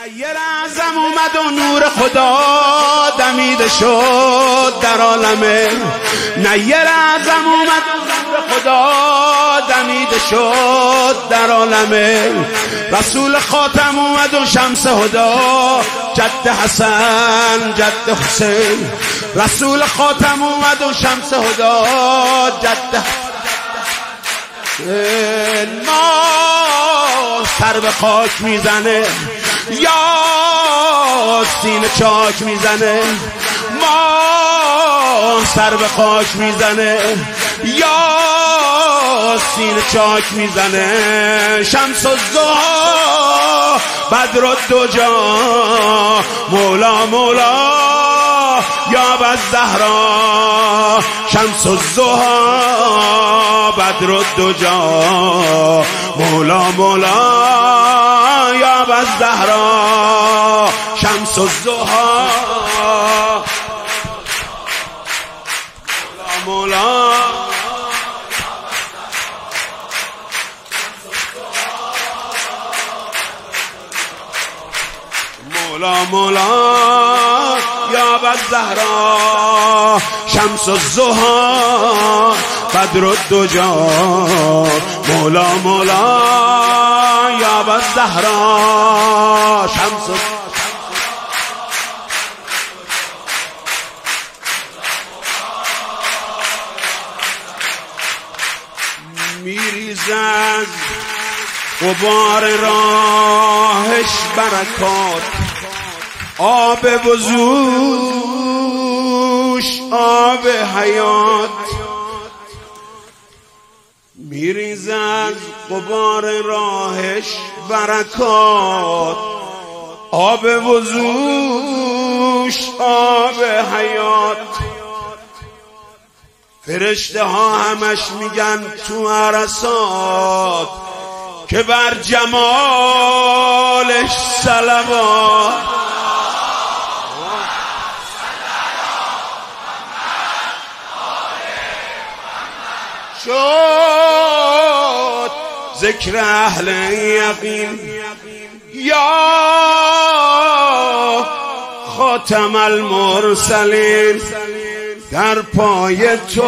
نیر اعظم اومد و نور خدا دمیده شد در عالمه. نیر اعظم اومد و نور خدا دمیده شد در عالمه. رسول خاتم اومد و شمس هدا جد حسن جد حسین. رسول خاتم اومد و شمس هدا جد حسین. ما سر به خاک میزنه یا سینه چاک میزنه. ما سر به خاک میزنه یا سینه چاک میزنه. شمس الضحی بدر الدجا مولا مولا یا الزهرا. شمس الضحی بدر الدجا مولا مولا یا الزهرا. شمس الضحی مولا مولا مولا یا الزهرا. شمس الضحی بدر الدجا مولا مولا یا الزهرا. شمس میریزد غبار راهش برکات. آب وضوش آب حیات. میریزد غبار راهش برکات. آب وضوش آب حیات. فرشته ها همش میگن تو عرصات که بر جمالش صلوات. شد ذکر اهل یقین یا خاتم المرسلین. در پای تو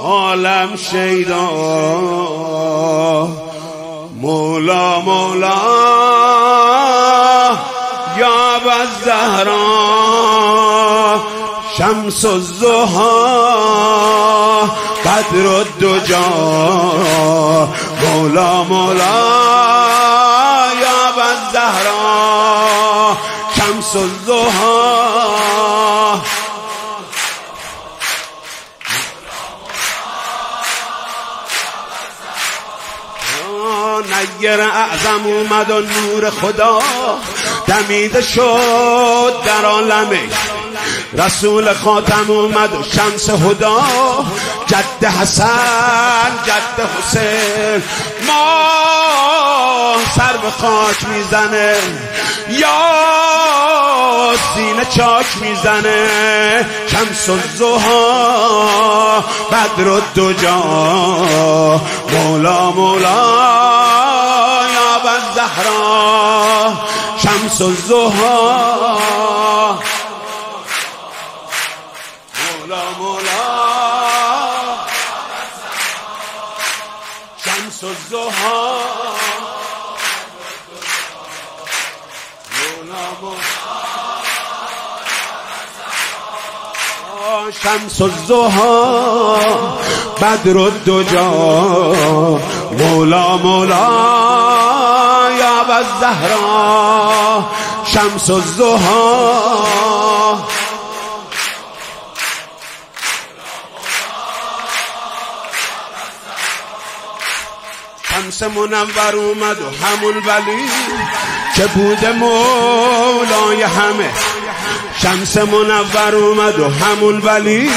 عالم شیدا مولا مولا یا الزهرا. شمس الضحی بدر الدجا مولا مولا یا الزهرا. شمس الضحی نیر اعظم اومد و نور خدا دمیده شد در عالمه. رسول خاتم اومد و شمس هدا جد حسن جد حسین. ما سر به خاک میزنه یا سینه چاک میزنه. شمس الضحی بدر الدجا مولا مولا یا الزهرا. شمس الضحی مولا مولا شمس الضحی مولا مولا. شمس الضحی بدر الدجا مولا مولا یا الزهرا. شمس الضحی شمس منور اومد و همون ولی که بوده مولای همه. شمس منور اومد و همون ولی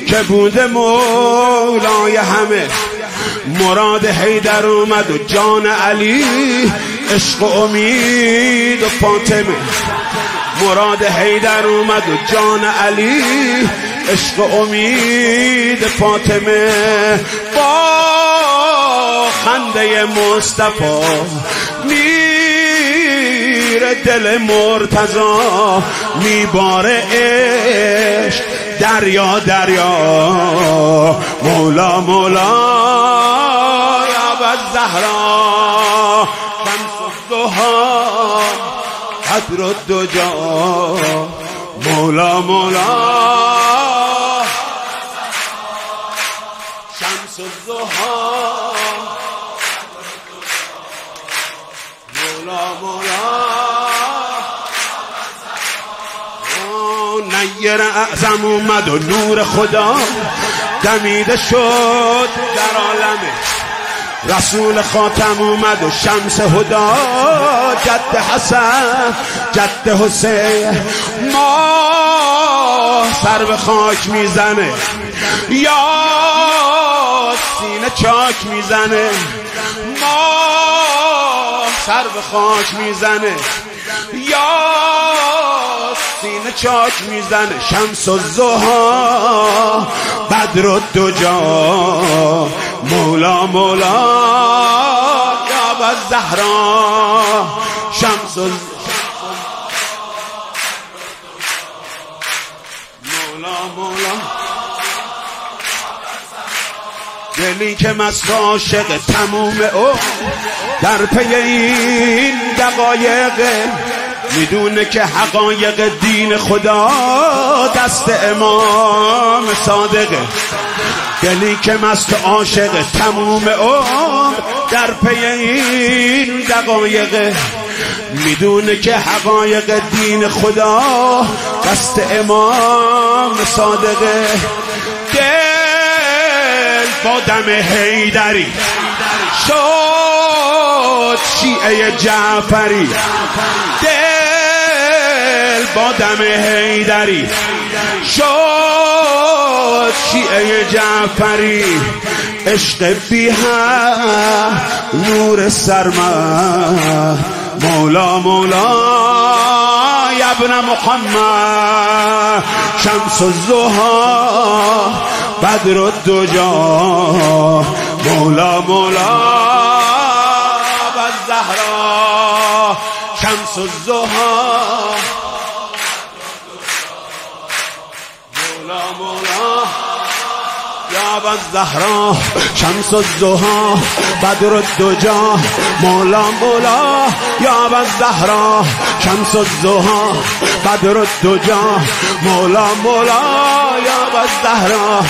که بوده مولای همه. مراد حیدر اومد و جان علی عشق و امید و فاطمه. مراد حیدر اومد و جان علی عشق و امید فاطمه. با خنده مصطفی دل مرتضی میباره عشق دریا دریا مولا مولا یا الزهرا شمس الضحی قدر الدجا مولا مولا شمس الضحی مولا مولا نیر اعظم اومد و نور خدا دمیده شد در عالمه رسول خاتم اومد و شمس هدا جد حسن جد حسین ما سر به خاک میزنه یا سینه چاک میزنه ما سر به خاک میزنه یا سینه چاک میزنه شمس الضحی بدر الدجا مولا مولا یا الزهرا شمس مولا مولا دلی که مست عاشق تموم او در پی این دقایق میدونه که حقایق دین خدا دست امام صادقه دلی که مست عاشق تموم عمر در پی این دقایق میدونه که حقایق دین خدا دست امام صادقه دل با دم حیدری شد شیعه جعفری دل با دم حیدری شد شیعه جعفری عشق بی‌ها نور سرمد مولا مولا یا ابن محمد شمس الضحی بدر الدجا مولا مولا الزهرا شمس الضحی مولا مولا یا الزهرا شمس الضحی بدر الدجا مولا مولا یا الزهرا شمس الضحی بدر الدجا مولا مولا یا الزهرا